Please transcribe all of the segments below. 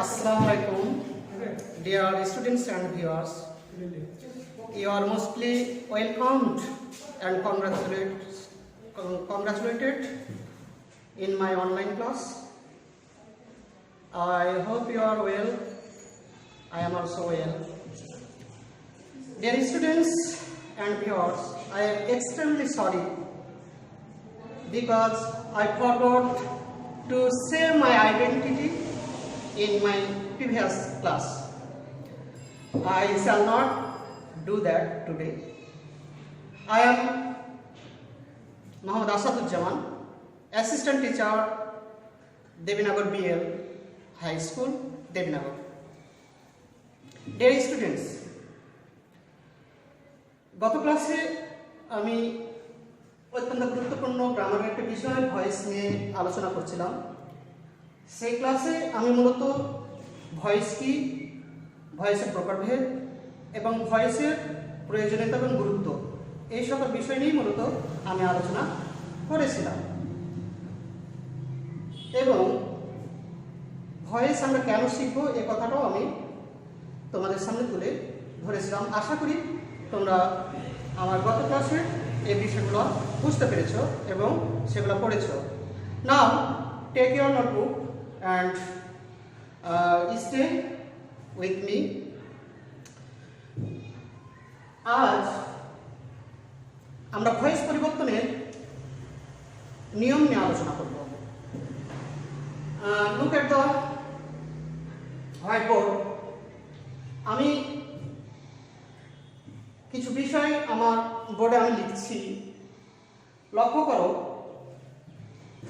Assalamualaikum, dear students and viewers. You are mostly welcomed and congratulated in my online class. I hope you are well. I am also well. Dear students and viewers, I am extremely sorry because I forgot to share my identity in my previous class. I shall not do that today. I am Mohammad Asaduzzaman, Assistant Teacher, Devinagar BL High School, Devinagar. Dear students, গত ক্লাসে আমি অত্যন্ত গুরুত্বপূর্ণ গ্রামারের একটা বিষয় voice নিয়ে আলোচনা করছিলাম। সেই ক্লাসে আমি মূলত ভয়েস কি, ভয়েসের প্রকারভেদ এবং ভয়েসের প্রয়োজনীয়তা এবং গুরুত্ব এই সকল বিষয় নিয়েই মূলত আমি আলোচনা করেছিলাম এবং ভয়েস আমরা কেন শিখব এই কথাটাও আমি তোমাদের সামনে তুলে ধরেছিলাম। আশা করি তোমরা আমার গত ক্লাসে এই বিষয়গুলো বুঝতে পেরেছো এবং সেগুলো পড়েছো। Now take your notebook and stay with me. আজ আমরা ভয়েস পরিবর্তনের নিয়ম নিয়ে আলোচনা করব। Look at the whiteboard. আমি কিছু বিষয় আমার বোর্ডে আমি লিখছি, লক্ষ্য করো।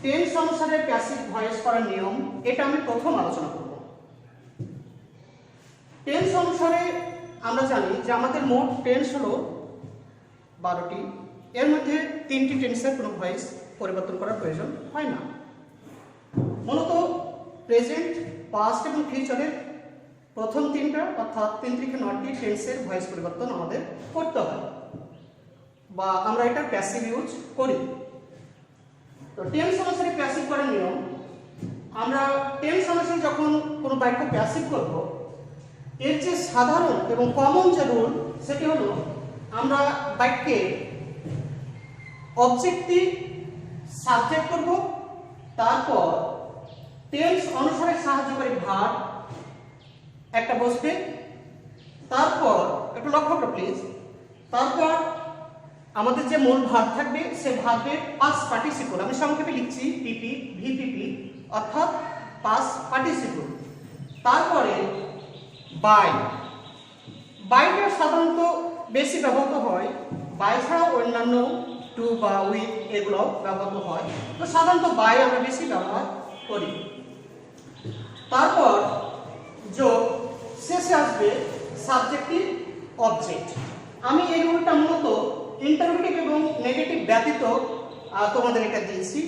টেন্স অনুসারে প্যাসিভ ভয়েস করার নিয়ম, এটা আমি প্রথম আলোচনা করব। টেন্স অনুসারে আমরা জানি যে আমাদের মোট টেন্স হলো 12টি। এর মধ্যে 3টি টেন্সের কোনো ভয়েস পরিবর্তন করার প্রয়োজন হয় না। মূলত প্রেজেন্ট, পাস্ট এবং ফিউচারের প্রথম 3টা অর্থাৎ 3 থেকে 9টি টেন্সের ভয়েস পরিবর্তন আমাদের করতে হয় বা আমরা এটা প্যাসিভ ইউজ করি। তো টেন্স অনুসারে প্যাসিভ করার নিয়ম, আমরা টেন্স অনুসারে যখন কোনো বাক্য প্যাসিভ করব, এর যে সাধারণ এবং কমন যে রুল সেটি হলো আমরা বাক্যে অবজেক্টটি সাবজেক্ট করব, তারপর টেন্স অনুসারে সাহায্যকারী ভার্ব একটা বসবে, তারপর একটু লক্ষ্য করো প্লিজ, তারপর আমাদের যে মূল ভার্ব থাকবে সে ভার্বের পাস্ট পার্টিসিপল, আমি সংক্ষেপে লিখছি পিপি, ভিপিপি অর্থাৎ পাস্ট পার্টিসিপল। তারপরে বাই, বাইটা সাধারণত বেশি ব্যবহৃত হয়, বাই ছাড়াও অন্যান্য টু বা উইথ এগুলো ব্যবহৃত হয়, তো সাধারণত বাই আমরা বেশি ব্যবহার করি। তারপর যোগ, শেষে আসবে সাবজেক্টিভ অবজেক্ট। আমি এই রুলটা মূলত ইন্টারোগেটিভ এবং নেগেটিভ ব্যতীত তোমাদের এটা দিয়েছি।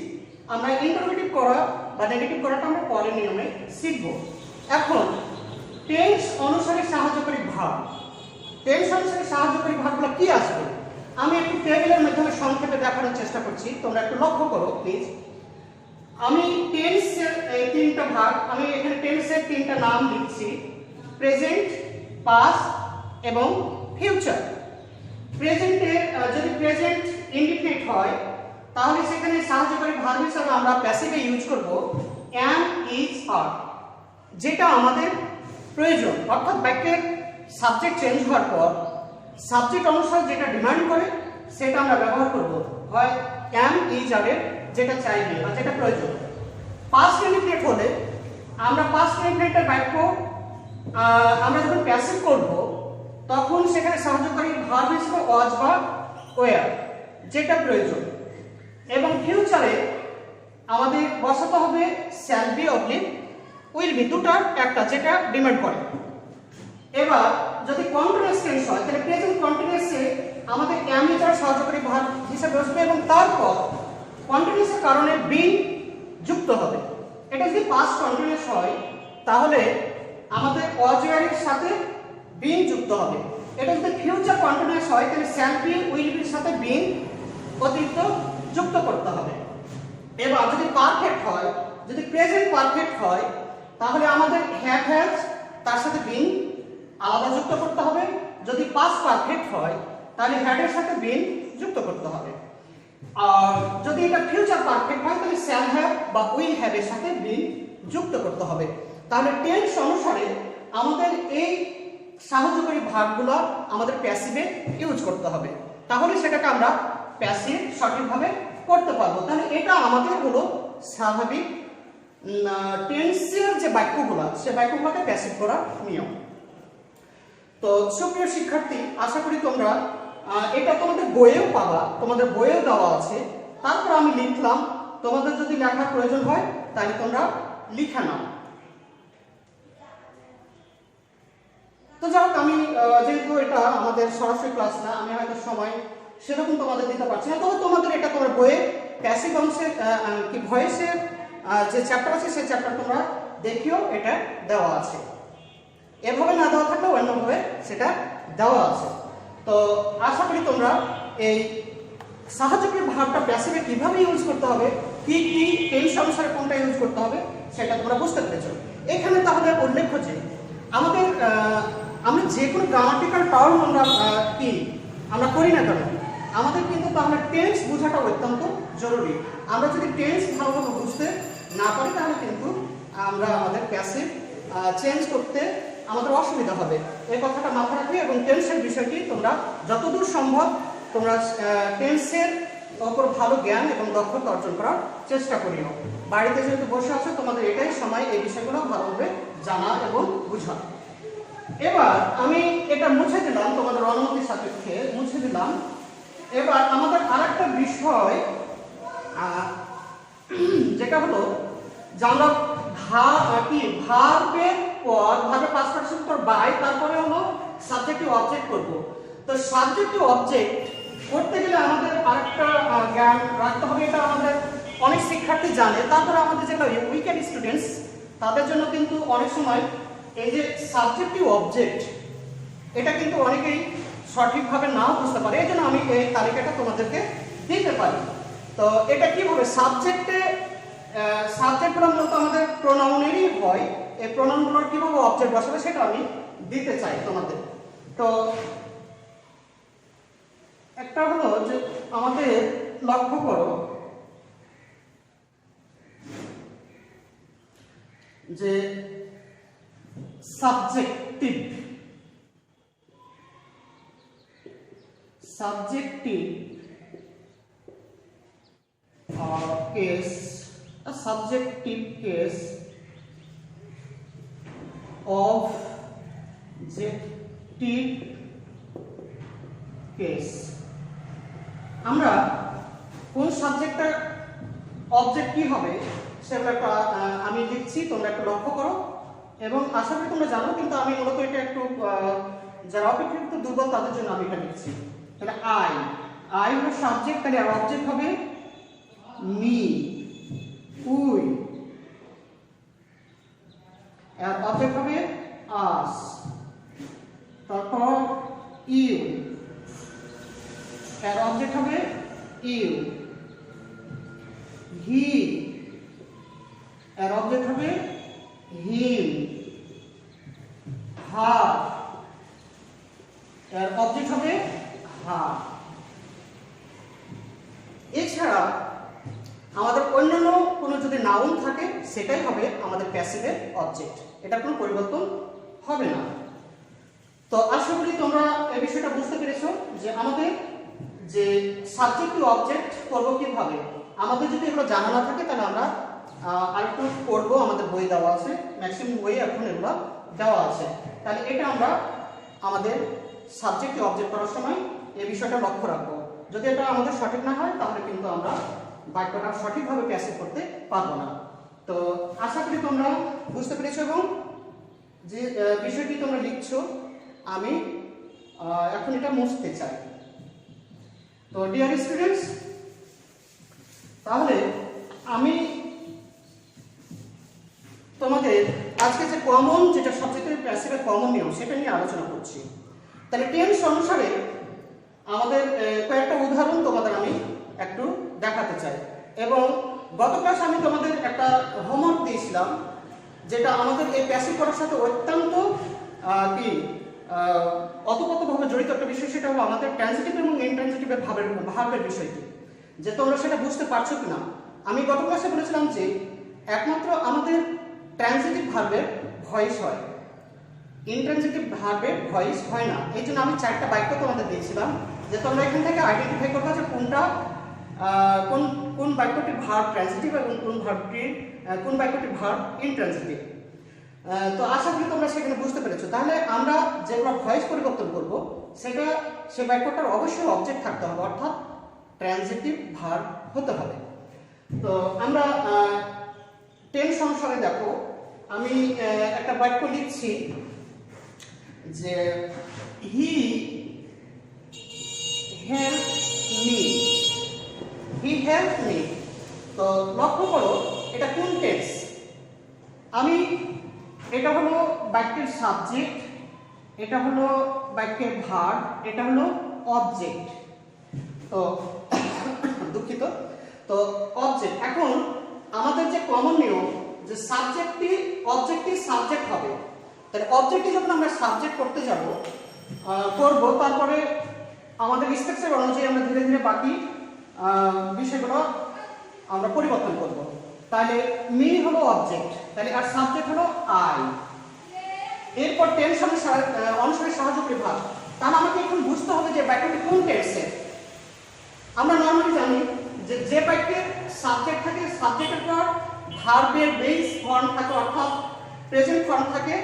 আমরা ইন্টারোগেটিভ করা বা নেগেটিভ করাটা আমরা পরের নিয়মে শিখব। এখন টেন্স অনুসারে সাহায্যকারী ভার্ব, টেন্স অনুসারে সাহায্যকারী ভার্বগুলো কি আসবে আমি একটু টেবিলের মাধ্যমে সংক্ষেপে দেখানোর চেষ্টা করছি, তোমরা একটু লক্ষ্য করো প্লিজ। আমি টেন্সের এই 3টা ভাগ, আমি এখানে টেন্সের 3টা নাম লিখছি, প্রেজেন্ট, পাস্ট এবং ফিউচার। প্রেজেন্টের যদি প্রেজেন্ট ইনডিফিনিট হয় তাহলে সেখানে সাহায্যকারী ভার্ব হিসেবে আমরা প্যাসিভে ইউজ করব am, is, are, যেটা আমাদের প্রয়োজন। অর্থাৎ বাক্যের সাবজেক্ট চেঞ্জ হওয়ার পর সাবজেক্ট অনুসারে যেটা ডিমান্ড করে সেটা আমরা ব্যবহার করব, হয় am, is, are এর যেটা চাইবে বা যেটা প্রয়োজন। পাস্ট ইনডিফিনিট হলে আমরা পাস্ট ইনডিফিনিটের বাক্য আমরা যখন প্যাসিভ করব তখন সেখানে সাহায্যকারী ভার্ব হিসেবে ওয়াজ বা ওয়ার যেটা প্রয়োজন, এবং ফিউচারে আমাদের বসাতে হবে shall be oblique will be, দুটার একটা যেটা ডিমান্ড করে। এবার যদি কন্টিনিউয়াস টেন্স হয় তাহলে প্রেজেন্ট কন্টিনিউয়াসে আমাদের am এর সাহায্যকারী ভার্ব হিসেবে বসবে এবং তারপর কন্টিনিউয়াসের কারণে বিং যুক্ত হবে। এটা যদি পাস্ট কন্টিনিউয়াস হয় তাহলে আমাদের ওয়াজ ওয়ারের সাথে বিং যুক্ত হবে। এটা যদি ফিউচার কন্টিনিউয়াস হয় তাহলে শ্যাল বি উইল বির সাথে বিং অতিরিক্ত যুক্ত করতে হবে। এবার যদি পারফেক্ট হয়, যদি প্রেজেন্ট পারফেক্ট হয় তাহলে আমাদের হ্যাভ হ্যাজ তার সাথে বিন আলাদা যুক্ত করতে হবে। যদি পাস্ট পারফেক্ট হয় তাহলে হ্যাড এর সাথে বিন যুক্ত করতে হবে। আর যদি এটা ফিউচার পারফেক্ট হয় তাহলে শ্যাল হ্যাভ বা উইল হ্যাভ এর সাথে বিন যুক্ত করতে হবে। তাহলে টেন্স অনুসারে আমাদের এই সাহায্যকারী ভার্বগুলো আমাদের প্যাসিভে ইউজ করতে হবে, তাহলে সেটাকে আমরা প্যাসিভ সঠিকভাবে করতে পারবো। তাহলে এটা আমাদের হলো স্বাভাবিক টেন্সের যে বাক্যগুলো, সে বাক্যগুলোকে প্যাসিভ করার নিয়ম। তো সুপ্রিয় শিক্ষার্থী, আশা করি তোমরা এটা তোমাদের বইয়েও পাবা, তোমাদের বইয়েও দেওয়া আছে। তারপর আমি লিখলাম, তোমাদের যদি লেখার প্রয়োজন হয় তাহলে তোমরা লিখে নাও। তো যাই হোক, আমি যেহেতু এটা আমাদের সরাসরি ক্লাস না, আমি হয়তো সময় সেরকম তোমাদের দিতে পারছি না, তবে তোমাদের এটা তোমার বইয়ে প্যাসিভ অংশের কি ভয়েসের যে চ্যাপ্টার আছে সেই চ্যাপ্টার তোমরা দেখিও, এটা দেওয়া আছে। এভাবে না দেওয়া থাকলেও অন্যভাবে সেটা দেওয়া আছে। তো আশা করি তোমরা এই সাহায্যকারী ভার্বটা প্যাসিভে কিভাবে ইউজ করতে হবে, কি কি টেন্স অনুসারে কোনটা ইউজ করতে হবে, সেটা তোমরা বুঝতে পেরেছো। এখানে তাহলে উল্লেখ্য যে আমাদের আমরা যে কোনো গ্রামাটিক্যাল টার্ম আমরা করি না কেন, আমাদের কিন্তু তাহলে টেন্স বোঝাটা অত্যন্ত জরুরি। আমরা যদি টেন্স ভালোভাবে বুঝতে না পারি তাহলে কিন্তু আমরা আমাদের প্যাসিভ চেঞ্জ করতে আমাদের অসুবিধা হবে। এই কথাটা মাথায় রাখবে এবং টেন্সের বিষয়টি তোমরা যতদূর সম্ভব তোমরা টেন্সের ওপর ভালো জ্ঞান এবং দক্ষতা অর্জন করার চেষ্টা করিও। বাড়িতে যেহেতু বসে আছো, তোমাদের এটাই সময় এই বিষয়গুলো ভালোভাবে জানা এবং বোঝা। এবার আমি এটা মুছে দিলাম, তোমাদের অনুমতির সাপেক্ষে মুছে দিলাম। এবার আমাদের আরেকটা বিষয় যেটা হলো যে আমরা ভার্বের পর ভার্বের পাস্ট পার্টিসিপল পর বাই, তারপরে হলো সাবজেক্টিভ অবজেক্ট করব। তো সাবজেক্টিভ অবজেক্ট করতে গেলে আমাদের আরেকটা জ্ঞান রাখতে হবে, এটা আমাদের অনেক শিক্ষার্থী জানে। তারপরে আমাদের যেটা উইকেন্ড স্টুডেন্টস, তাদের জন্য কিন্তু অনেক সময় এই যে সাবজেক্টিভ অবজেক্ট, এটা কিন্তু অনেকেই সঠিকভাবে নাও বুঝতে পারে। এই জন্য আমি এই তালিকাটা তোমাদেরকে দিতে পারি। তো এটা কিভাবে সাবজেক্টগুলো মূলত আমাদের প্রোনাউনেরই হয়, এই প্রোনাউনগুলোর কিভাবে অবজেক্ট বসাবে সেটা আমি দিতে চাই তোমাদের। তো একটা হলো যে আমাদের লক্ষ্য করো যে subjective case, a subjective case of objective case। আমরা কোন সাবজেক্টটা অবজেক্ট কি হবে সেটা একটা আমি লিখছি, তোমরা একটু লক্ষ্য করো এবং আশা করি তোমরা জানো, কিন্তু আমি মূলত এটা একটু যারা অপেক্ষাকৃত দুর্বল তাদের জন্য আমি এটা লিখছি। তাহলে আই হলো সাবজেক্ট, তাহলে আর অবজেক্ট হবে মি, উই, আর অবজেক্ট হবে আস, তারপর ইউ, আর অবজেক্ট হবে ইউ, হি, আর অবজেক্ট হবে হিম, হার, আর অবজেক্ট হবে হার। এছাড়া আমাদের অন্যান্য কোনো যদি নাউন থাকে সেটাই হবে আমাদের প্যাসিভের অবজেক্ট, এটা কোনো পরিবর্তন হবে না। তো আশা করি তোমরা এই বিষয়টা বুঝতে পেরেছো যে আমাদের যে সাবজেক্টিভ অবজেক্ট করবো কিভাবে। আমাদের যদি এগুলো জানা না থাকে তাহলে আমরা আরেকটু করবো, আমাদের বই দেওয়া আছে, ম্যাক্সিমাম বই এখন এগুলো দেওয়া আছে। তাহলে এটা আমরা আমাদের সাবজেক্টিভ অবজেক্ট করার সময় এই বিষয়টা লক্ষ্য রাখবো। যদি এটা আমাদের সঠিক না হয় তাহলে কিন্তু আমরা বাক্যটা সঠিকভাবে প্যাসিভ করতে পারবো না। তো আশা করি তোমরা বুঝতে পেরেছো এবং যে বিষয়টি তোমরা লিখছো আমি এখন এটা মুছতে চাই। তো ডিয়ার স্টুডেন্টস, তাহলে আমি তোমাদের আজকে যে কমন যেটা সাবজেক্টের প্যাসিভের কমন নিয়ম সেটা নিয়ে আলোচনা করছি। তাহলে টেন্স অনুসারে আমাদের কয়েকটা উদাহরণ তোমাদের আমি একটু দেখাতে চাই। এবং গত ক্লাসে আমি তোমাদের একটা হোমওয়ার্ক দিয়েছিলাম যেটা আমাদের এই প্যাসিভ করার সাথে অত্যন্ত কি অতপ্রতভাবে জড়িত একটা বিষয়, সেটা হলো আমাদের ট্রানজিটিভ এবং ইনট্রানজিটিভের ভাবের বিষয়টি। যে তোমরা সেটা বুঝতে পারছো কিনা। আমি গত ক্লাসে বলেছিলাম যে একমাত্র আমাদের ট্রানজিটিভ ভার্বের ভয়েস হয়, ইনট্রানজিটিভ ভার্বের ভয়েস হয় না। এই জন্য আমি 4টা বাক্য তোমাদের দিয়েছিলাম যে তোমরা এখান থেকে আইডেন্টিফাই করবে যে কোনটা কোন বাক্যটির ভার্ব ট্রানজিটিভ এবং কোন বাক্যটির ভার্ব ইনট্রানজিটিভ। তো আশা করি তোমরা সেখানে বুঝতে পেরেছো। তাহলে আমরা যেগুলো ভয়েস পরিবর্তন করব সে বাক্যটার অবশ্যই অবজেক্ট থাকতে হবে, অর্থাৎ ট্রানজিটিভ ভার্ব হতে হবে। তো আমরা টেন্স অনুসারে দেখো, আমি একটা বাক্য লিখছি যে হি হেল্প মি, হি হেল্প মি। তো লক্ষ্য করো এটা কোন টেন্স। এটা হলো বাক্যের সাবজেক্ট, এটা হলো বাক্যের ভার্ব, এটা হলো অবজেক্ট। তো দুঃখিত, তো অবজেক্ট। এখন আমাদের যে কমন নিয়ম যে সাবজেক্টটি অবজেক্টটি সাবজেক্ট হবে, তাহলে অবজেক্টটি যখন আমরা সাবজেক্ট করতে করব, তারপরে আমাদের স্ট্রাকচার অনুযায়ী আমরা ধীরে ধীরে বাকি বিষয়গুলো আমরা পরিবর্তন করব। তাহলে মি হলো অবজেক্ট, তাহলে আর সাবজেক্ট হলো আই। এরপর টেন্স অনুসারে সাহায্যকারী ভার্ব। তাহলে আমাকে এখন বুঝতে হবে যে বাক্যটি কোন টেন্সের। আমরা নরমালি জানি যে বাক্যের সাবজেক্ট থাকে, সাবজেক্টের পর ভার্বের বেস ফর্ম থাকে, অর্থাৎ প্রেজেন্ট ফর্ম থাকে,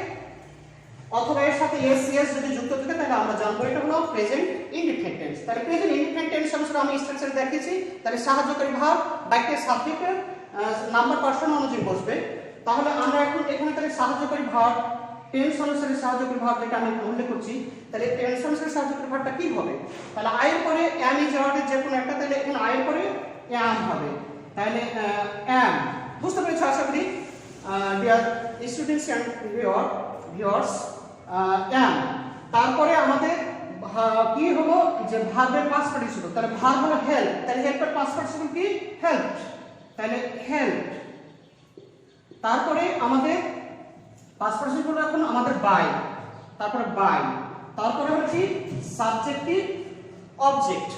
অথবা এর সাথে এস এস যদি যুক্ত থাকে তাহলে আমরা জানবো এটা হলো প্রেজেন্ট ইনডিফিনিট টেন্স। তাহলে প্রেজেন্ট ইনডিফিনিট টেন্স অনুসারে আমি স্ট্রাকচার দেখিয়েছি। তাহলে সাহায্যকারী ভার্ব বাক্যের সাবজেক্টের নাম্বার পার্সন অনুযায়ী বসবে। তাহলে আমরা এখন এখানে তাহলে সাহায্যকারী ভার্ব টেন্স অনুসারে সাহায্যকারী ভার্ব যেটা আমি উল্লেখ করছি, তাহলে টেন্স অনুসারে সাহায্যকারী ভার্বটা কি হবে? তাহলে আই এর পরে এম ইজ ওয়ার্ডের যে কোনো একটা, তাহলে এখানে আই এর পরে এম হবে। তাহলে এম, বুঝতে পেরেছো আশা করি dear students and viewers. Um, তারপরে আমাদের কি হলো যে ভার্বের পাস্ট পার্টিসিপল, তাহলে ভার্ব হলো হেল্প, তাহলে হেল্পের পাস্ট পার্টিসিপল কি? হেল্পড, তাহলে হেল্প। তারপরে আমাদের পাস্ট পার্টিসিপল এখন আমাদের বাই, তারপরে বাই, তারপরে হচ্ছে সাবজেক্টিভ অবজেক্ট,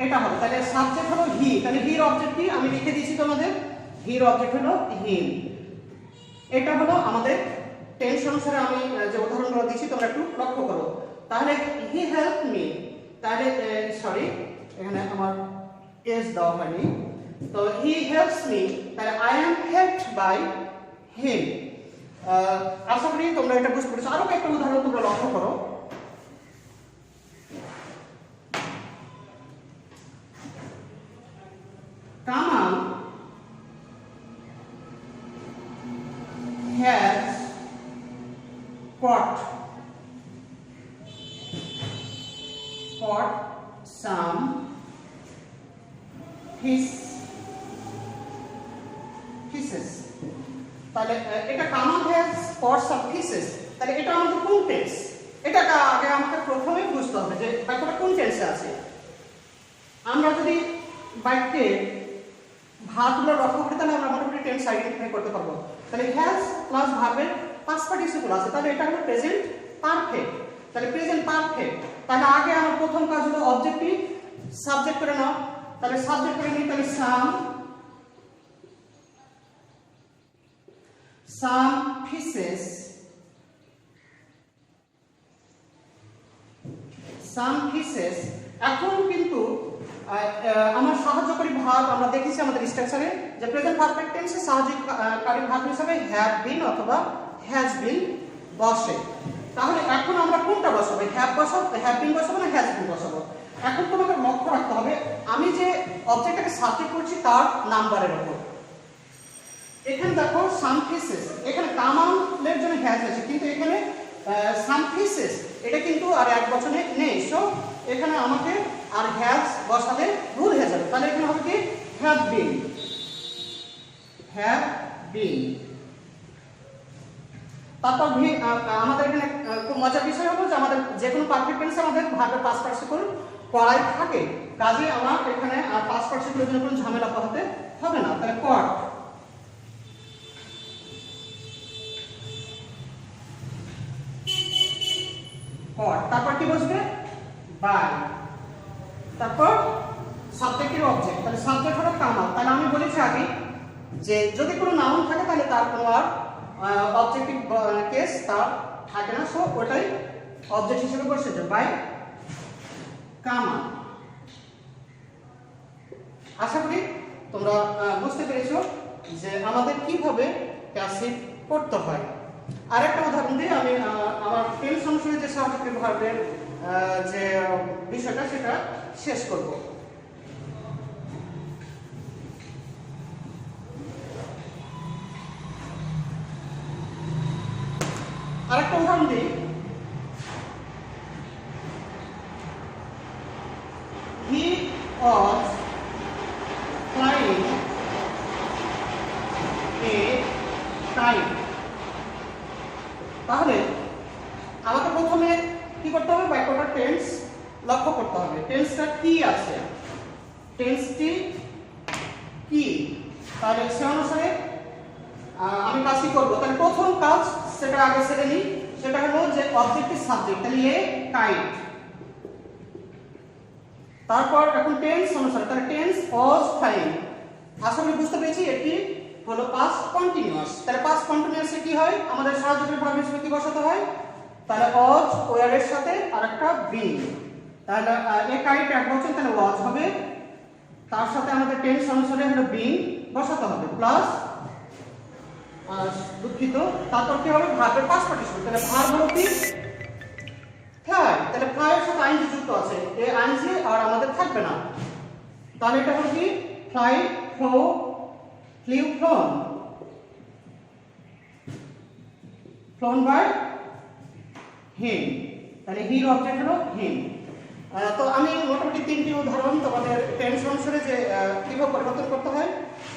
এটা হবে। তাহলে সাবজেক্ট হলো হি, তাহলে হির অবজেক্ট কি আমি লিখে দিয়েছি তোমাদের, হির অবজেক্ট হলো হিম। এটা হলো আমাদের টেন্স অনুসারে আমি যে উদাহরণগুলো দিয়েছি তোমরা একটু লক্ষ্য করো। তাহলে হি হেল্প মি, তাহলে সরি এখানে আমার এস দেওয়া হয়নি, তো হি হেল্পস মি, তাহলে I am helped by him. আশা করি তোমরা এটা বুঝতে পেরেছো। আরো একটা উদাহরণ তোমরা লক্ষ্য করো। Kamal has caught some fishes, তাহলে এটা Kamal has caught some fishes, তাহলে এটা আমাদের কোন টেন্স? এটা আগে আমাকে প্রথমে বুঝতে হবে যে বাক্যটা কোন টেন্সে আছে। আমরা যদি বাক্যে ভার্বগুলো লক্ষ্য করি তাহলে আমরা মোটামুটি টেন্স আইডেন্টিফাই করতে পারবো। তাহলে হ্যাজ প্লাস ভার্বের পাস্ট পার্টিসিপল আছে, তাহলে এটা হলো প্রেজেন্ট পারফেক্ট। তাহলে প্রেজেন্ট পারফেক্ট, তাহলে আগে আমার প্রথম কাজ হলো অবজেক্টিভ সাবজেক্ট করে নাও, তাহলে সাবজেক্ট করে নিই, তাহলে some fishes, এখন কিন্তু আমার সাহায্যকারী ভার্ব আমরা দেখেছি আমাদের স্ট্রাকচারে যে প্রেজেন্ট পারফেক্ট টেন্সে সাহায্যকারী ভার্ব হিসেবে হ্যাভ বিন অথবা হ্যাজ বিন বসে। তাহলে এখন আমরা কোনটা বসাবো, হ্যাভ বিন বসাবো না হ্যাজ বিন বসাবো? এখন তোমাকে লক্ষ্য রাখতে হবে আমি যে অবজেক্টটাকে সাবজেক্ট করছি তার নাম্বারের উপর। এখানে দেখো সাম ফিশেস, এখানে কামালের জন্য হ্যাজ আছে, কিন্তু এখানে সাম ফিশেস এটা কিন্তু আর এক বচনে নেই। সো এখানে আমাকে আর হ্যাজ বসালে ভুল হয়ে যাবে। তাহলে এখানে হবে কি হ্যাভ বিন, তারপর আমাদের এখানে খুব মজার বিষয় হলো যে আমাদের যে কোনো পারফেক্ট টেন্সে আমাদের ভার্বের পাস্ট পার্টিসিপল করাই থাকে, কাজে আমরা এখানে আর পাস্ট পার্টিসিপলের জন্য কোনো ঝামেলা পোহাতে হবে না। তাহলে কট, ফর, তারপর কি বসবে বাই, তারপর সাবজেক্টের অবজেক্ট, তাহলে সাবজেক্ট হলো কামাল। তাহলে আমি বলেছি আগে যে যদি কোনো নাউন থাকে তাহলে তার কোনো আর অবজেক্টিভ কেস তার থাকে না, সো ওটাই অবজেক্ট হিসেবে বসেছে বাই কামাল। আশা করি তোমরা বুঝতে পেরেছো যে আমাদের কিভাবে প্যাসিভ করতে হয়। আরেকটা উদাহরণ দিয়ে আমি আমার টেন্স অনুসারে যে সাবজেক্টিভ ভার্বের যে বিষয়টা সেটা শেষ করব। আরেকটা উদাহরণ দিই, হি ওয়াজ ফ্লাইং এ কাইট। তাহলে আমাকে প্রথমে কি করতে হবে, বাক্যটার টেন্স লক্ষ্য করতে হবে। টেন্সটা কি আছে, টেন্সটি কি, তাহলে সে অনুসারে আমি কাজটি করবো। তাহলে প্রথম কাজ সেটা আগে সেরে নিই, সেটা হলো যে অবজেক্টিভ সাবজেক্ট, তাহলে এ কাইট। তারপর এখন টেন্স অনুসারে, তাহলে টেন্স ওয়াজ ফ্লাইং। আশা করি বুঝতে পেরেছি এটি হলো পাস্ট কন্টিনিউয়াস। তাহলে পাস্ট কন্টিনিউয়াসে কি হয়, আমাদের সাহায্যকারী ভার্ব হিসেবে কি বসাতে হয়, তাহলে ওয়াজ ওয়্যার এর সাথে আরেকটা বিং, তাহলে এ কাইট একবচন, তাহলে ওয়াজ হবে, তার সাথে আমাদের টেন্স অনুসারে হলো বিং বসাতে হবে প্লাস দুঃখিত, তারপর কি হবে ভার্বের পাস্ট পার্টিসিপল। তাহলে ভার্ব হলো কি ফ্লাই, তাহলে ফ্লাই এর সাথে আইনজি যুক্ত আছে, এই আইনজি আর আমাদের থাকবে না, তাহলে এটা হলো কি fly, flow, flew, flown, flown by him, তাহলে হির অবজেক্ট হলো হিম। তো আমি মোটামুটি 3টি উদাহরণ তোমাদের টেন্স অনুসারে যে কিভাবে পরিবর্তন করতে হয়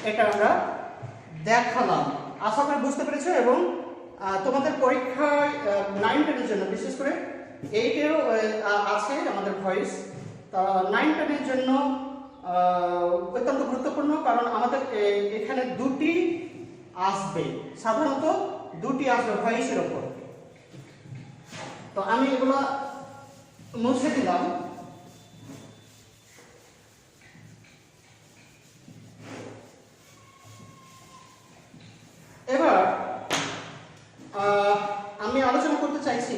এটা আমরা দেখালাম। আশা করি বুঝতে পেরেছো এবং তোমাদের পরীক্ষায় 9-10 এর জন্য, বিশেষ করে 8-এরও আছে আমাদের ভয়েস, তা 9-10 এর জন্য অত্যন্ত গুরুত্বপূর্ণ, কারণ আমাদের এখানে দুটি আসবে, সাধারণত দুটি আসবে ভয়েসের উপর। তো আমি এগুলো মুছে দিলাম। এবার আমি আলোচনা করতে চাইছি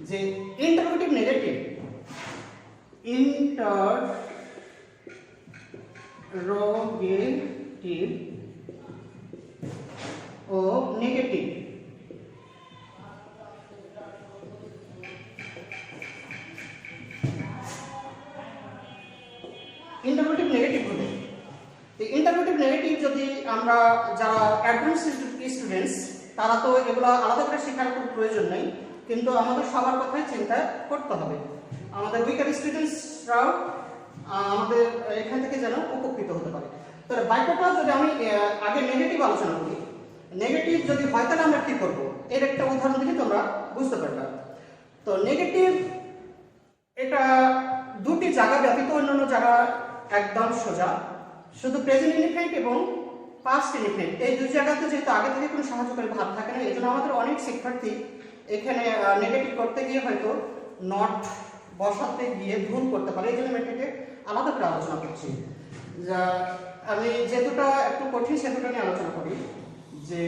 যে ইন্টারোগেটিভ নেগেটিভ, ইন্টারোগেটিভ ও নেগেটিভ। ইন্টারোগেটিভ নেগেটিভ হলে ইন্টারোগেটিভ নেগেটিভ যদি আমরা যারা অ্যাডভান্স স্টুডেন্টস তারা তো এগুলো আলাদা করে শেখার কোনো প্রয়োজন নেই, কিন্তু আমাদের সবার কথাই চিন্তা করতে হবে, আমাদের উইকার স্টুডেন্টসরাও আমাদের এখান থেকে যেন উপকৃত হতে পারে। তো বাক্যটা যদি আমি আগে নেগেটিভ আলোচনা করি, নেগেটিভ যদি হয় তাহলে আমরা কি করব, এর একটা উদাহরণ দিলে তোমরা বুঝতে পারবে। তো নেগেটিভ এটা দুটি জায়গা ব্যতীত অন্যান্য জায়গা একদম সোজা, শুধু প্রেজেন্ট ইনডিফিনিট এবং পাস্ট ইনডিফিনিট এই দুই জায়গাতে যেহেতু আগে থেকে কোনো সাহায্যকারী ভাব থাকে না, এই জন্য আমাদের অনেক শিক্ষার্থী এখানে নেগেটিভ করতে গিয়ে হয়তো নট বসাতে গিয়ে ভুল করতে পারে, এই জন্য আমি এটাকে আলাদা করে আলোচনা করছি। যা আমি যেহেতুটা একটু কঠিন সেতুটা নিয়ে আলোচনা করি, যে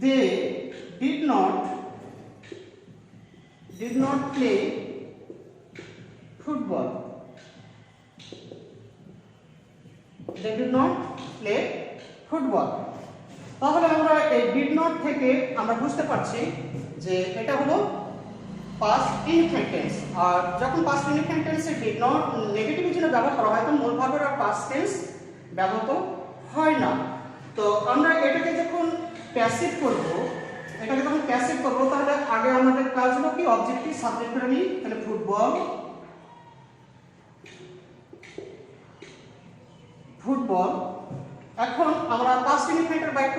they did not play football, they did not play football। তাহলে আমরা এই did not থেকে আমরা বুঝতে পারছি যে এটা হলো past indefinite tense, আর যখন past indefinite tense A did not negative জন্য ব্যবহার করা হয় তখন মূল ভার্বের আর past tense ব্যবহৃত হয় না। তো আমরা এটাকে যখন প্যাসিভ করব, তাহলে আগে আমাদের কাজ হলো কি অবজেক্টিভ সাবজেক্ট করে নিই, তাহলে ফুটবল, ফুটবল। এখন আমরা পাস্ট ইনডিফিনিটের বাক্য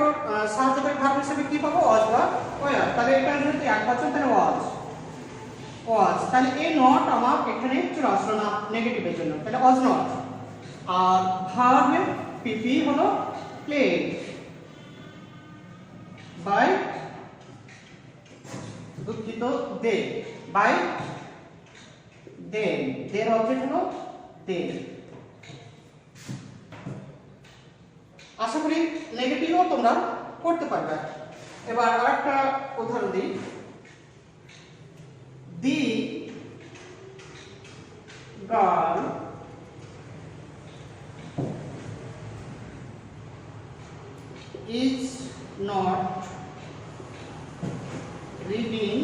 সাহায্যকারী ভার্ব হিসেবে কি পাবো, ওয়াজ বা ওয়্যার। তাহলে এটা যদি একবচন তাহলে ওয়াজ, তাহলে এই নট আমার এখানে চলে আসলো না নেগেটিভের জন্য, তাহলে ওয়াজ নট। আর ভার্বের পিপি হলো প্লেড বাই দুঃখিত, দে, বাই দেন, দের অবজেক্ট হলো দেন। আশা করি নেগেটিভও তোমরা করতে পারবে। এবার আরেকটা উদাহরণ দিই। The girl is not reading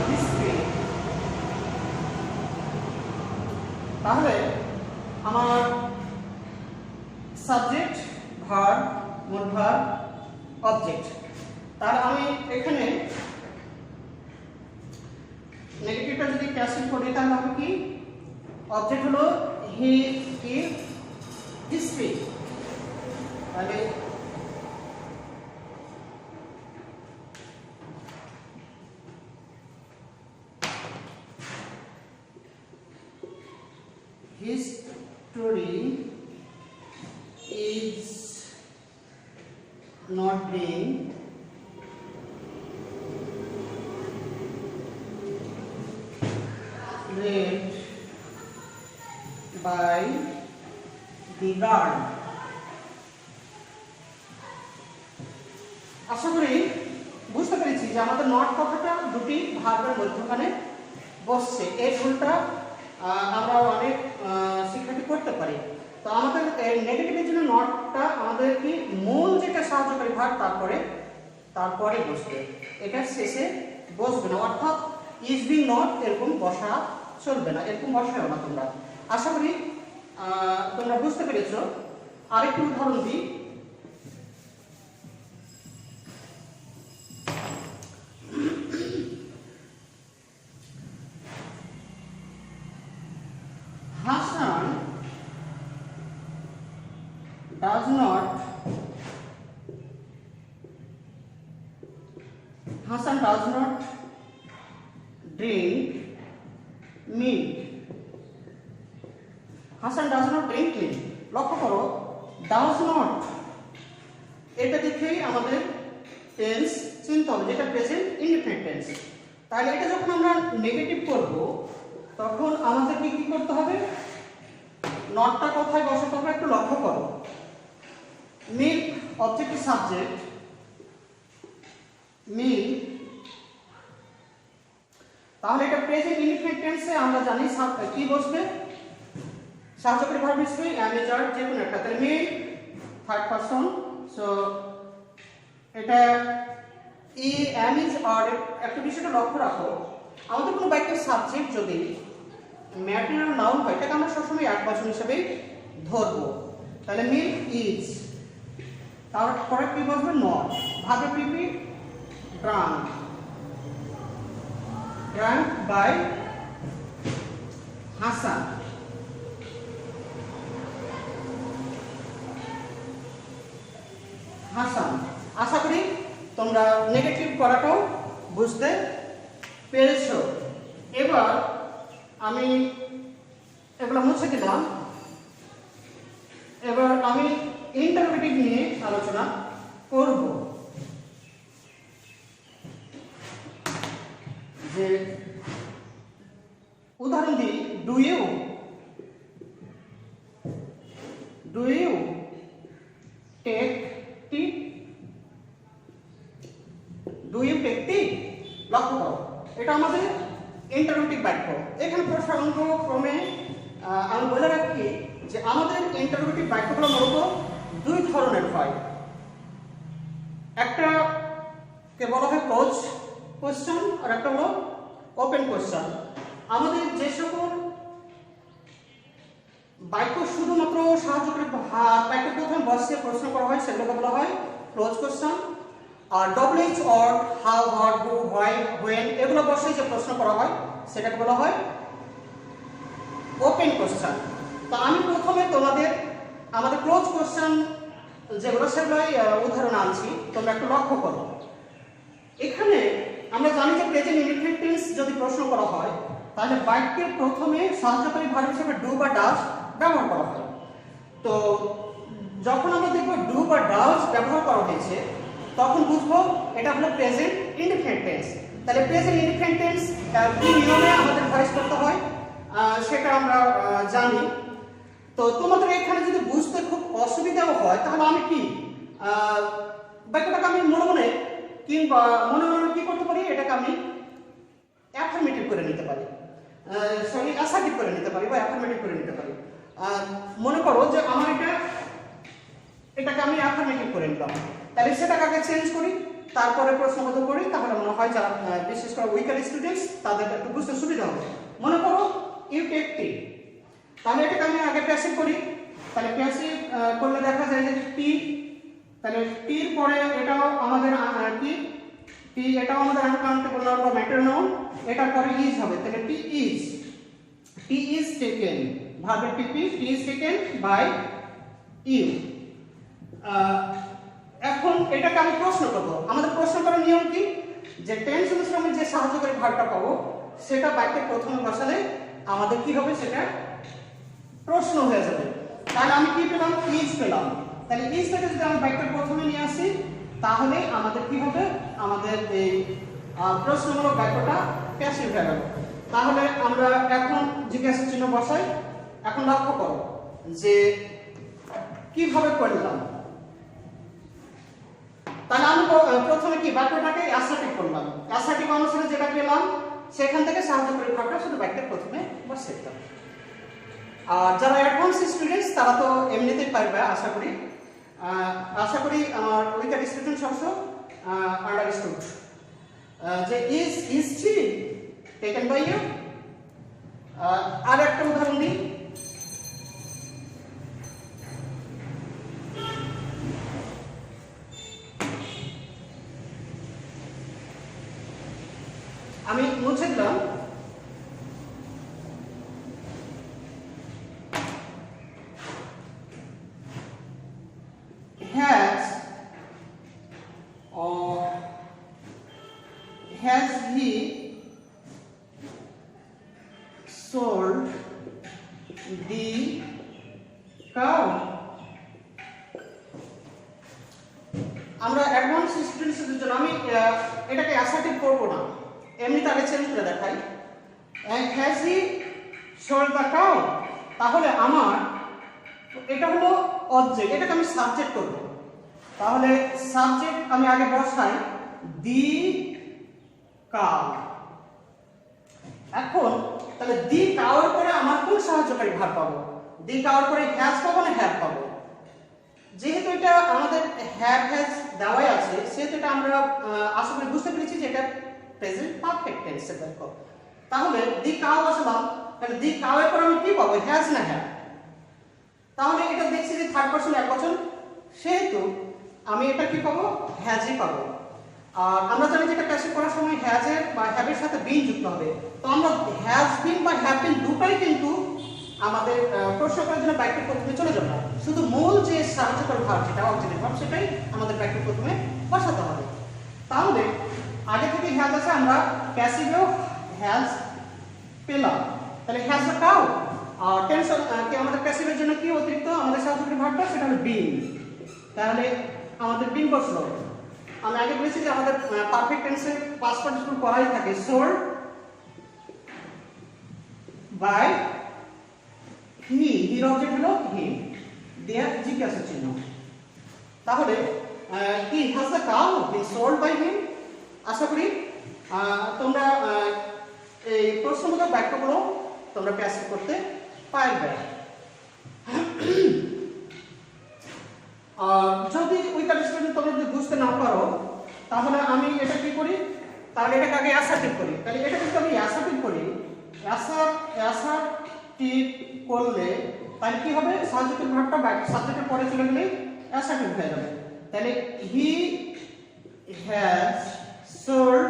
history। তাহলে আমার সাবজেক্ট, ভার্ব, মোট ভার্ব, অবজেক্ট। তার আমি এখানে নেগেটিভটা যদি ক্যান্সেল করি তাহলে হবে কি, অবজেক্ট হলো হি ইজ হিস্ট্রি, তাহলে history is not being read by the guard। আশা করি বুঝতে পেরেছি যে আমাদের নট কথাটা দুটি ভার্বের মধ্যখানে বসছে। এই ভুলটা আমরা অনেক শিক্ষার্থী করতে পারি। তো আমাদের নেগেটিভের জন্য নটটা আমাদের কি মূল যেটা সাহায্যকারী ভার্ব তারপরে বসবে, এটা শেষে বসবে না। অর্থাৎ ইজ বিং নট এরকম বসা চলবে না, এরকম বসাও না তোমরা। আশা করি তোমরা বুঝতে পেরেছো। আরেকটু উদাহরণ দিই। Hassan does not drink milk। Hassan does not drink milk। লক্ষ্য করো, does not এটা দেখেই আমাদের টেন্স চিনতে হবে, যেটা প্রেজেন্ট ইনডিফিনিট টেন্স। তাহলে এটা যখন আমরা নেগেটিভ করব তখন আমাদেরকে কি করতে হবে, নটটা কোথায় বসাতে হবে একটু লক্ষ্য করো। মিল্ক অবজেক্ট সাবজেক্ট, মিল্ক, তাহলে এটা প্রেজেন্ট ইনডিফিনিট টেন্সে আমরা জানি কি বসবে, সাহায্যকারী ভার্ব হিসেবে am is are যে কোনো একটা। তাহলে মিল্ক থার্ড পারসন, সো এটা am is are। একটা বিষয়টা লক্ষ্য রাখো, আমাদের কোনো বাক্যের সাবজেক্ট যদি ম্যাটেরিয়াল নাউন হয় এটাকে আমরা সবসময় একবচন হিসেবে ধরবো। তাহলে মিল্ক ইজ, তারপরে কি বসবে, নট। ভাবে পিপি drunk, drunk by Hasan. Hasan. আশা করি তোমরা নেগেটিভ করাটাও বুঝতে পেরেছো। এবার আমি এগুলো মুছে দিলাম। এবার আমি ইন্টারোগেটিভ নিয়ে আলোচনা করব। যে উদাহরণ দিই, do you take tea, do you take tea. লক্ষ্য করো, এটা আমাদের ইন্টারোগেটিভ বাক্য। এখানে প্রসঙ্গক্রমে আমি বলে রাখি যে আমাদের ইন্টারোগেটিভ বাক্যগুলো মূলত দুই ধরনের হয়। একটা কে বলা হয় ক্লোজ কোশ্চেন আর একটা হলো ওপেন কোশ্চেন। আমাদের যে সকল বাক্য শুধুমাত্র সাহায্যকারী বাক্য প্রথমে বসে প্রশ্ন করা হয় সেগুলোকে বলা হয় ক্লোজ কোশ্চেন। আর WH or, how, what, who, why, when এগুলো বসে যে প্রশ্ন করা হয় সেটাকে বলা হয় ওপেন কোশ্চেন। তো আমি প্রথমে আমাদের ক্লোজ কোশ্চেন যেগুলো সেগুলোই উদাহরণ আনছি, তোমরা একটু লক্ষ্য করো। এখানে আমরা জানি যে প্রেজেন্ট ইনডিফিনিট টেন্স যদি প্রশ্ন করা হয় তাহলে বাক্যের প্রথমে সাহায্যকারী ভার্ব হিসেবে ডু বা ডাজ ব্যবহার করা হয়। তো যখন আমরা দেখব ডু বা ডাজ ব্যবহার করা হয়েছে তখন বুঝবো এটা হলো প্রেজেন্ট ইনডিফিনিট টেন্স। তাহলে প্রেজেন্ট ইনডিফিনিট টেন্স কি নিয়মে আমাদের ভয়েস করতে হয় সেটা আমরা জানি। তো তোমাদের এখানে যদি বুঝতে খুব অসুবিধাও হয় তাহলে আমি কি বাক্যটাকে আমি মনে মনে কিংবা মনে মনে কি করতে পারি, এটাকে আমি অ্যাফার্মেটিভ করে নিতে পারি, সরি অ্যাসার্টিভ করে নিতে পারি বা অ্যাফার্মেটিভ করে নিতে পারি। মনে করো যে আমার এটাকে আমি অ্যাফার্মেটিভ করে নিলাম, তাহলে সেটাকে আগে চেঞ্জ করি তারপরে প্রশ্নবোধ করি, তাহলে মনে হয় যারা বিশেষ করে উইকার স্টুডেন্টস তাদের একটু বুঝতে সুবিধা হবে। মনে করো ইউ টেক টি, তাহলে এটাকে আমি আগে প্যাসিভ করি, তাহলে প্যাসিভ করলে দেখা যায় যে টি, তাহলে টির পরে এটাও আমাদের কি টি, এটাও আমাদের আনকাউন্টেবল নাউন বা ম্যাটার নাউন, এটার পরে ইজ হবে, তাহলে টি ইজ টেকেন, ভার্বের টিপি টি ইজ টেকেন বাই ইউ। এখন এটাকে আমি প্রশ্ন করব। আমাদের প্রশ্ন করার নিয়ম কি, যে টেন্স অনুসারে আমি যে সাহায্যকারী ভার্বটা পাবো সেটা বাক্যের প্রথমে বসালে আমাদের কি হবে, সেটা প্রশ্ন হয়ে যাবে। তাহলে আমি কি পেলাম, ইজ পেলাম। তাহলে ইজটাকে যদি আমি বাক্যের প্রথমে নিয়ে আসি তাহলে আমাদের কি হবে, আমাদের এই প্রশ্নমূলক বাক্যটা প্যাসিভ হয়ে গেল। তাহলে আমরা এখন জিজ্ঞাসা চিহ্ন বসাই। এখন লক্ষ্য করো যে কিভাবে করলাম। তাহলে আমি প্রথমে কি বাক্যটাকে অ্যাসার্টিভ করলাম, অ্যাসার্টিভ অনুসারে যেটা পেলাম সেখান থেকে সাহায্যকারী ভার্বটা শুধু বাক্যের প্রথমে বসিয়ে দিলাম। আর যারা অ্যাডভান্স স্টুডেন্টস তারা তো এমনিতেই পারবে আশা করি। আমার উইকার স্টুডেন্ট অবশ্য আন্ডারস্টুড যে is tea taken by you. আর একটা উদাহরণ দিই, আমি মুছে দিলাম। Has he sold the cow? আমরা অ্যাডভান্স স্টুডেন্টসদের জন্য আমি এটাকে অ্যাসার্টিভ করব না, এমনিতে আগে চেঞ্জ করে দেখাই। Has he sold the cow, তাহলে আমার এটা হলো অবজেক্ট, এটাকে আমি সাবজেক্ট করব। তাহলে সাবজেক্ট আমি আগে বসাই দি কাউ। এখন তাহলে দি কাউর পরে আমার কোন সাহায্যকারী ভার্ব পাবো, দি কাউর পরে হ্যাজ পাবো না হ্যাভ পাবো। যেহেতু এটা আমাদের হ্যাভ হ্যাজ দেওয়াই আছে সেহেতু এটা আমরা আশা করি বুঝতে পেরেছি যে এটা প্রেজেন্ট পারফেক্ট টেন্সের বাক্য। তাহলে দি কাউ বসালাম, তাহলে দি কাউ এর পরে আমি কি পাবো, হ্যাজ না হ্যাভ। তাহলে এটা দেখছি যে থার্ড পারসন একবচন, সেহেতু আমি এটা কি পাবো, হ্যাজই পাবো। আর আমরা জানি যে এটা প্যাসিভ করার সময় হ্যাজ এর বা হ্যাভ এর সাথে বিন যুক্ত হবে। তো আমরা হ্যাজ বিন বা হ্যাভ বিন দুটাই কিন্তু আমাদের প্রশ্ন করার জন্য বাক্যের প্রথমে চলে যাবে না, শুধু মূল যে সাহায্যকারী ভার্ব যেটা অবজেক্টিভ ভার্ব সেটাই আমাদের বাক্যের প্রথমে বসাতে হবে। তাহলে আগে থেকে হ্যাজ আছে, আমরা প্যাসিভেও হ্যাজ পেলাম, তাহলে হ্যাজ দ্য কাউ। আর টেন্স কি আমাদের প্যাসিভের জন্য কি অতিরিক্ত আমাদের সাহায্যকারী ভার্বটা, সেটা হলো বিন। তাহলে আমাদের বিন বসলো। আমি আগে বলেছি যে আমাদের পারফেক্ট টেন্সে পাস্ট পার্টিসিপল করাই থাকে, সোল্ড বাই হি, হির অবজেক্ট হলো হিম, দেয়ার জিজ্ঞাসা চিহ্ন। তাহলে কি has the cow been sold by him. আশা করি তোমরা এই প্রশ্নবোধক বাক্যগুলো তোমরা প্যাসিভ করতে পারবে। যদি উইকার স্টুডেন্ট তোমরা যদি বুঝতে না পারো তাহলে আমি এটা কি করি, তাহলে এটাকে আগে অ্যাসার্টিভ করি। তাহলে এটা কিন্তু আমি অ্যাসার্টিভ করি, অ্যাসার্টিভ করলে তাহলে কি হবে, সাবজেক্টের ভার্বটা সাবজেক্টের পরে চলে গেলে অ্যাসার্টিভ হয়ে যাবে। তাহলে he has sold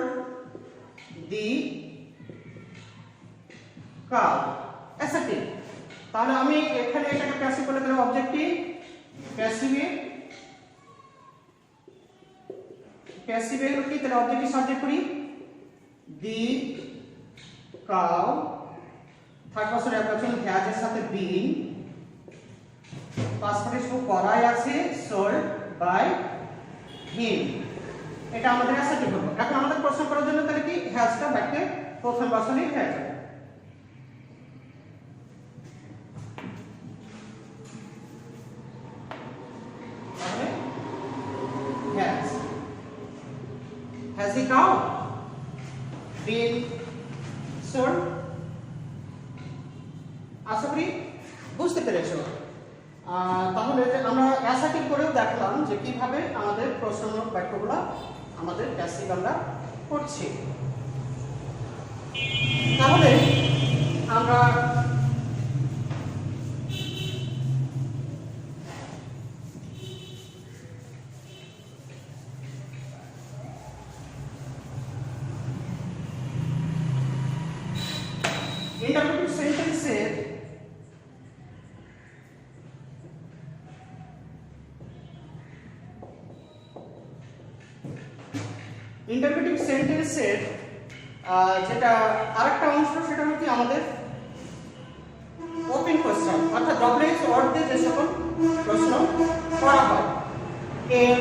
the cow, assertive. তাহলে আমি এখানে এটাকে প্যাসিভ করলে তাহলে অবজেক্টিভ প্যাসিভে হলো কি, তাহলে অবজেক্টিভ সাবজেক্ট করি the cow, third person approaching has এর সাথে বিন, পাস্ট পার্টিসিপল করাই আছে সোল্ড বাই হিম। এটা আমাদের অ্যাসার্টিভ হলো। এখন আমাদের প্রশ্ন করার জন্য তাহলে কি হ্যাজটা বাক্যে প্রথম পারসনই হয়ে যাবে। তাহলে has he cow been sold? আশা করি বুঝতে পেরেছো। তাহলে আমরা অ্যাসার্টিভ করেও দেখলাম যে কিভাবে আমাদের প্রশ্নমূলক বাক্যগুলো আমাদের প্যাসিভ আমরা করছি। তাহলে আমরা ইন্টারপ্রেটিভ সেন্টেন্সের যেটা আরেকটা অংশ সেটা হচ্ছে আমাদের ওপেন কোশ্চেন, অর্থাৎ ডবলএস ওয়ার্ড দিয়ে যে সকল প্রশ্ন করা হয়। এর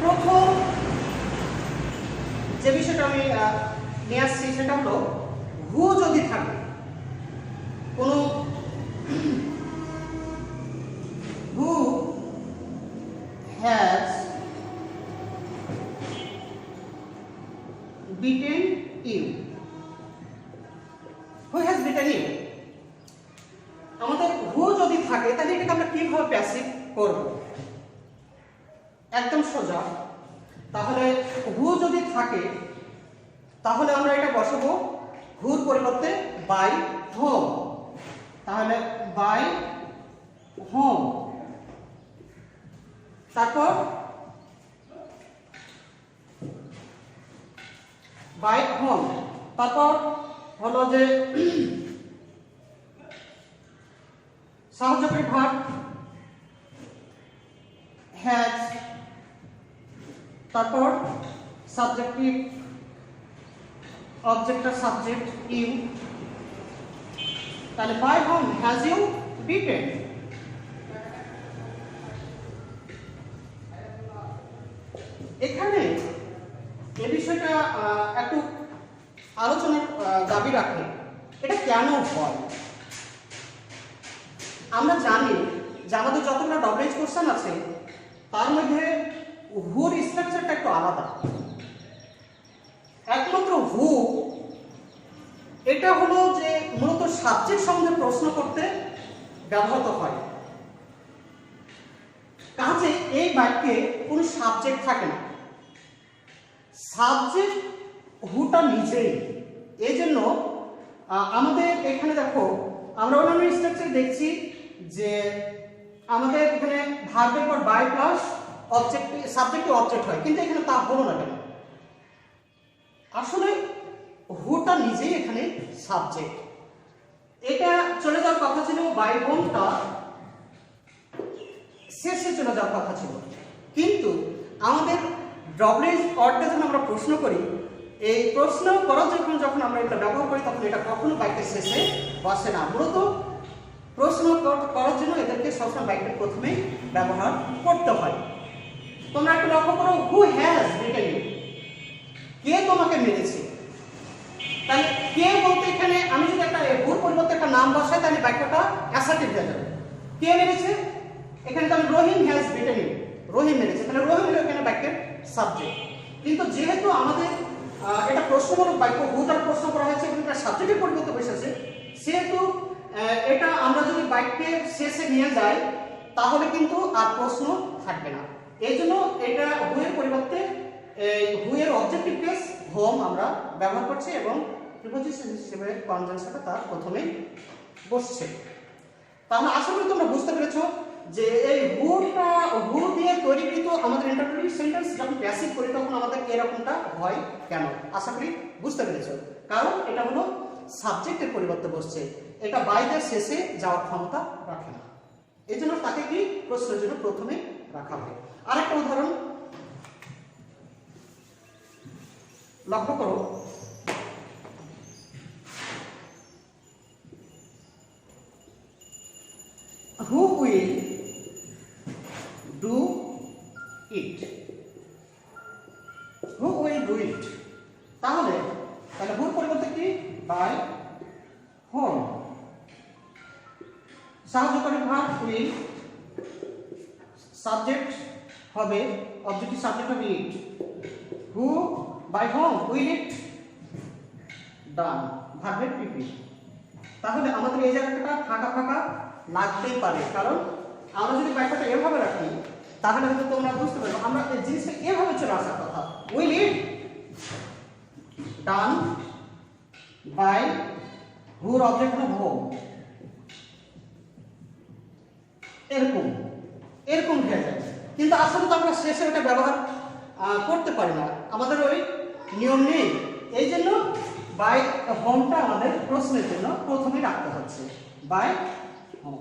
প্রথম যে বিষয়টা আমি নিয়ে আসছি সেটা হলো হু যদি থাকে, কোনো who has beaten you, who has beaten you, আমাদের হু যদি থাকে তাহলে এটাকে আমরা কিভাবে প্যাসিভ করব? একদম সোজা। তাহলে হু যদি থাকে তাহলে আমরা এটা বসাবো হুর পরিবর্তে বাই হোম। তাহলে বাই হোম, তারপর বাই হোম, তারপর হলো যে সাহায্যকারী ভার্ব হ্যাজ, তারপর সাবজেক্টিভ অবজেক্ট আর সাবজেক্ট ইউ। তাহলে by whom has you beaten. এখানে এই বিষয়টা একটু আলোচনার দাবি রাখে, এটা কেন হয়? আমরা জানি যে আমাদের যতগুলো ডবলএস কোশ্চেন আছে তার মধ্যে হুর স্ট্রাকচারটা একটু আলাদা। একমাত্র হু এটা হলো যে মূলত সাবজেক্ট সম্বন্ধে প্রশ্ন করতে ব্যবহৃত হয়। কাজে এই বাক্যে কোনো সাবজেক্ট থাকে না, সাবজেক্ট হুটা নিজেই। এই জন্য আমাদের এখানে দেখো আমরা অন্যান্য স্ট্রাকচার দেখছি যে আমাদের এখানে ভার্বের পর by plus object subject object হয়, কিন্তু এখানে তা হলো না কেন? আসলে হুটা নিজেই এখানে সাবজেক্ট। এটা চলে যাওয়ার কথা ছিল, বাই হোমটা শেষে চলে যাওয়ার কথা ছিল, কিন্তু আমাদের ডবলএস অর্ডে যখন আমরা প্রশ্ন করি, এই প্রশ্ন করার যখন আমরা এটা ব্যবহার করি তখন এটা কখনো বাক্যের শেষে বসে না। মূলত প্রশ্ন করার জন্য এদেরকে সবসময় বাক্যের প্রথমেই ব্যবহার করতে হয়। তোমরা একটু লক্ষ্য করো, হু হ্যাজ বিটেন ইউ, কে তোমাকে মেরেছে। তাহলে কে বলতে এখানে আমি যদি একটা হুর পরিবর্তে একটা নাম বসাই তাহলে বাক্যটা অ্যাসার্টিভ হয়ে যাবে। কে মেরেছে? এখানে তাহলে রহিম হ্যাজ বিটেন ইউ, রহিম মেরেছে, তাহলে রহিম হলো এখানে বাক্যের সাবজেক্ট। কিন্তু যেহেতু আমাদের এটা প্রশ্নমূলক বাক্য, হু দ্বারা প্রশ্ন করা হয়েছে এবং এটা সাবজেক্টের পরিবর্তে বসেছে, সেহেতু এটা আমরা যদি বাক্যের শেষে নিয়ে যাই তাহলে কিন্তু আর প্রশ্ন থাকবে না। এই জন্য এটা হু এর পরিবর্তে হু এর অবজেক্টিভ কেস হোম আমরা ব্যবহার করছি এবং প্রিপোজিশন হিসেবে কনজাংশনটা তার প্রথমেই বসছে। তাহলে আশা করি তোমরা বুঝতে পেরেছো যে এই হু দিয়ে তৈরিকৃত আমাদের ইন্টারপ্রেটিভ সেন্টেন্স যখন প্যাসিভ করি তখন আমাদের এরকমটা হয় কেন? আশা করি বুঝতে পেরেছো। কারণ এটা হলো সাবজেক্টের পরিবর্তে বসছে, এটা বাইদের শেষে যাওয়ার ক্ষমতা রাখে না, এই জন্য তাকে কি প্রশ্নের জন্য প্রথমে রাখা হয়। আরেকটা উদাহরণ লক্ষ্য করো, বাই হোম। সাহায্যকারী ভার্ব উইল, সাবজেক্ট হবে অবজেক্টিভ সাবজেক্ট হবে ইট। হু বাই হোম উইল ইট ডান, ভার্বের পিপি। তাহলে আমাদের এই জায়গাটা ফাঁকা ফাঁকা লাগতেই পারে, কারণ আমরা যদি বাক্যটা এভাবে রাখি তাহলে হয়তো তোমরা বুঝতে পারবে আমরা এই জিনিসটা এভাবে চলে আসার কথা। উইল ইট ডান বাই হুর অবজেক্ট হলো হোম, এরকম এরকম হয়ে যায়। কিন্তু আসলে তো আমরা শেষে ওটা ব্যবহার করতে পারি না, আমাদের ওই নিয়ম নেই। এই জন্য বাই হোমটা আমাদের প্রশ্নের জন্য প্রথমেই রাখতে হচ্ছে, বাই হোম।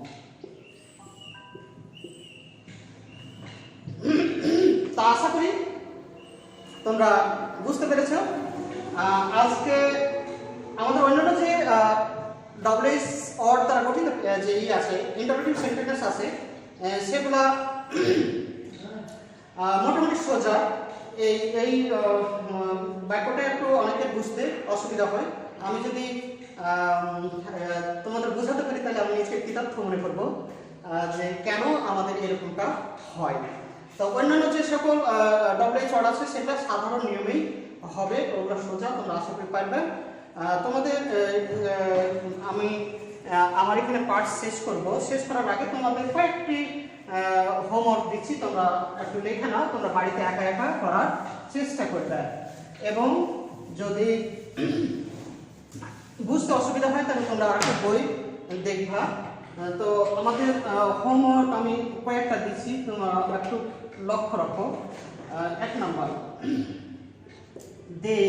তা আশা করি তোমরা বুঝতে পেরেছ। আজকে আমাদের অন্যান্য যে ডব্লিউএস অর দ্বারা গঠিত যে আছে ইন্টারপ্রেটিভ সেন্টেন্স আছে সেগুলা মোটামুটি সোজা। এই বাক্যটা একটু অনেকের বুঝতে অসুবিধা হয়। আমি যদি তোমাদের বোঝাতে পারি তাহলে আমি নিজেকে কৃতার্থ মনে করবো যে কেন আমাদের এরকমটা হয়। তো অন্যান্য যে সকল ডব্লিউএইচ ওয়ার্ড আছে সেটা সাধারণ নিয়মেই হবে, ওগুলো সোজা, তোমরা আশা করি পারবে। তোমাদের আমি আমার এখানে পার্ট শেষ করব, শেষ করার আগে তোমাদের কয়েকটি হোমওয়ার্ক দিচ্ছি, তোমরা একটু লিখে নাও, তোমরা বাড়িতে একা একা করার চেষ্টা করবে। এবং যদি বুঝতে অসুবিধা হয় তাহলে তোমরা আরেকটা বই দেখবা। তো আমাদের হোমওয়ার্ক আমি কয়েকটা দিচ্ছি, তোমরা একটু লক্ষ্য রাখো। 1 number, they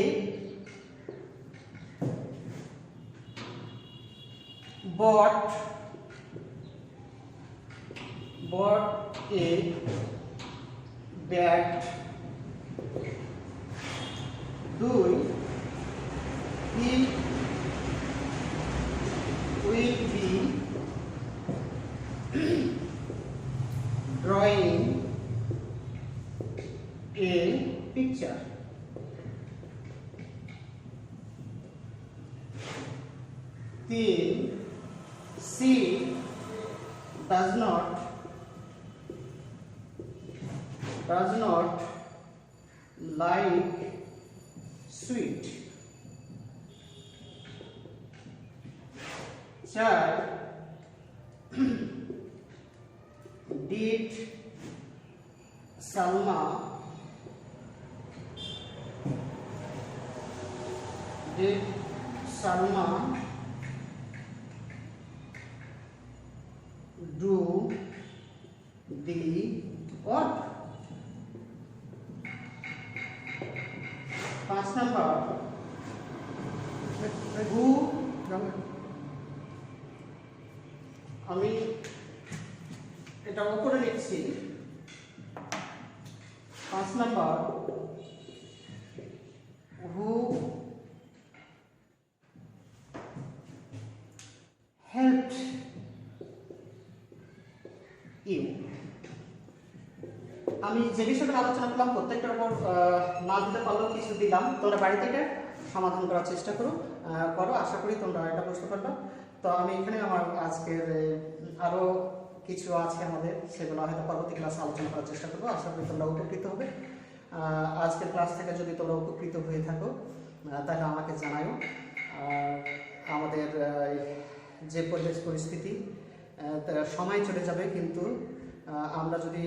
bought a bat. 2, he will be drawing a picture. 3, she does not like sweet. 4, did Salma do the work? 5 number, who, আমি এটা উপরে লিখছি। 5 নাম্বার, who helped you? আমি যে বিষয়টা আলোচনা করলাম প্রত্যেকটার উপর না দিতে পারলেও কিছু দিলাম, তোমরা বাড়ি থেকে সমাধান করার চেষ্টা করো। আশা করি তোমরা এটা বুঝতে পারবে। তো আমি এখানে আমার আজকের আরও কিছু আছে আমাদের, সেগুলো হয়তো পরবর্তী ক্লাসে আলোচনা করার চেষ্টা করবো। আশা করি তোমরা উপকৃত হবে। আজকের ক্লাস থেকে যদি তোমরা উপকৃত হয়ে থাকো তাহলে আমাকে জানাও। আমাদের যে পরিস্থিতি সময় চলে যাবে, কিন্তু আমরা যদি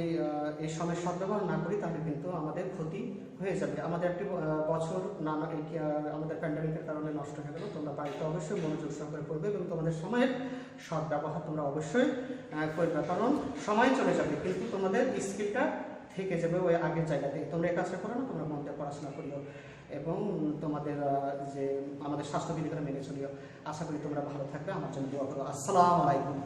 এই সময়ের সদ্ব্যবহার না করি তাহলে কিন্তু আমাদের ক্ষতি হয়ে যাবে। আমাদের একটি বছর আমাদের প্যান্ডামিকের কারণে নষ্ট হয়ে গেল। তোমরা বাড়িতে অবশ্যই মনোযোগ সহকারে করবে এবং তোমাদের সময়ের সদ্ব্যবহার তোমরা অবশ্যই করবে, কারণ সময় চলে যাবে কিন্তু তোমাদের স্কিলটা থেকে যাবে ওই আগের জায়গাতে। তোমরা এই কাজটা করো না, তোমরা মন দিয়ে পড়াশোনা করিও এবং তোমাদের যে আমাদের স্বাস্থ্যবিধিগুলো মেনে চলিও। আশা করি তোমরা ভালো থাকবে। আমার জন্য দোয়া করো। আসসালামু আলাইকুম।